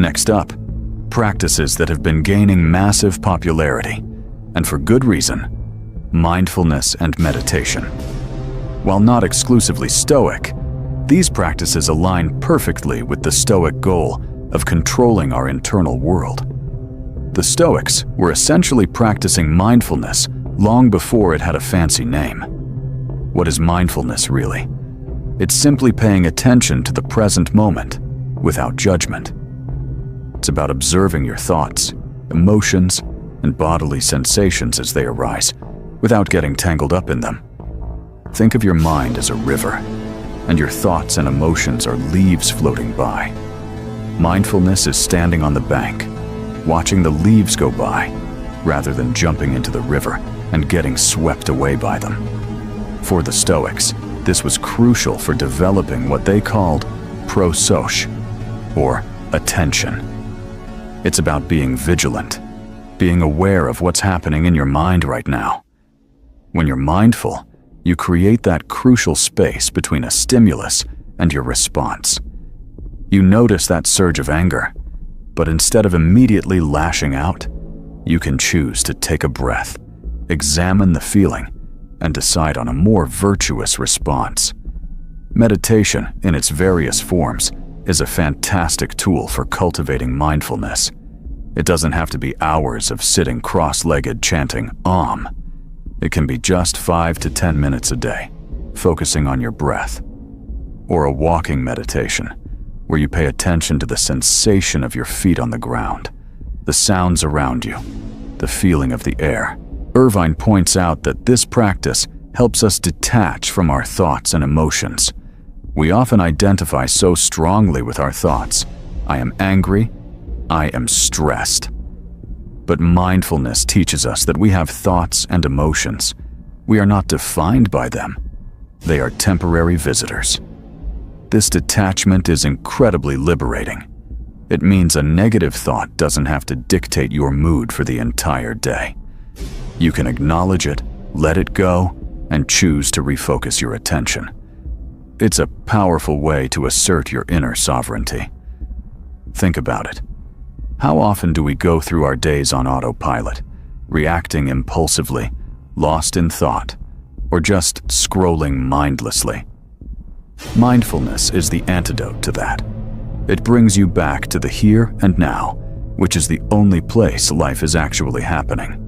Next up, practices that have been gaining massive popularity, and for good reason: mindfulness and meditation. While not exclusively Stoic, these practices align perfectly with the Stoic goal of controlling our internal world. The Stoics were essentially practicing mindfulness long before it had a fancy name. What is mindfulness really? It's simply paying attention to the present moment without judgment. It's about observing your thoughts, emotions, and bodily sensations as they arise, without getting tangled up in them. Think of your mind as a river, and your thoughts and emotions are leaves floating by. Mindfulness is standing on the bank, watching the leaves go by, rather than jumping into the river and getting swept away by them. For the Stoics, this was crucial for developing what they called prosoche, or attention. It's about being vigilant, being aware of what's happening in your mind right now. When you're mindful, you create that crucial space between a stimulus and your response. You notice that surge of anger, but instead of immediately lashing out, you can choose to take a breath, examine the feeling, and decide on a more virtuous response. Meditation, in its various forms, is a fantastic tool for cultivating mindfulness. It doesn't have to be hours of sitting cross-legged chanting Om. It can be just 5 to 10 minutes a day, focusing on your breath. Or a walking meditation, where you pay attention to the sensation of your feet on the ground, the sounds around you, the feeling of the air. Irvine points out that this practice helps us detach from our thoughts and emotions. We often identify so strongly with our thoughts. I am angry, I am stressed. But mindfulness teaches us that we have thoughts and emotions. We are not defined by them. They are temporary visitors. This detachment is incredibly liberating. It means a negative thought doesn't have to dictate your mood for the entire day. You can acknowledge it, let it go, and choose to refocus your attention. It's a powerful way to assert your inner sovereignty. Think about it. How often do we go through our days on autopilot, reacting impulsively, lost in thought, or just scrolling mindlessly? Mindfulness is the antidote to that. It brings you back to the here and now, which is the only place life is actually happening.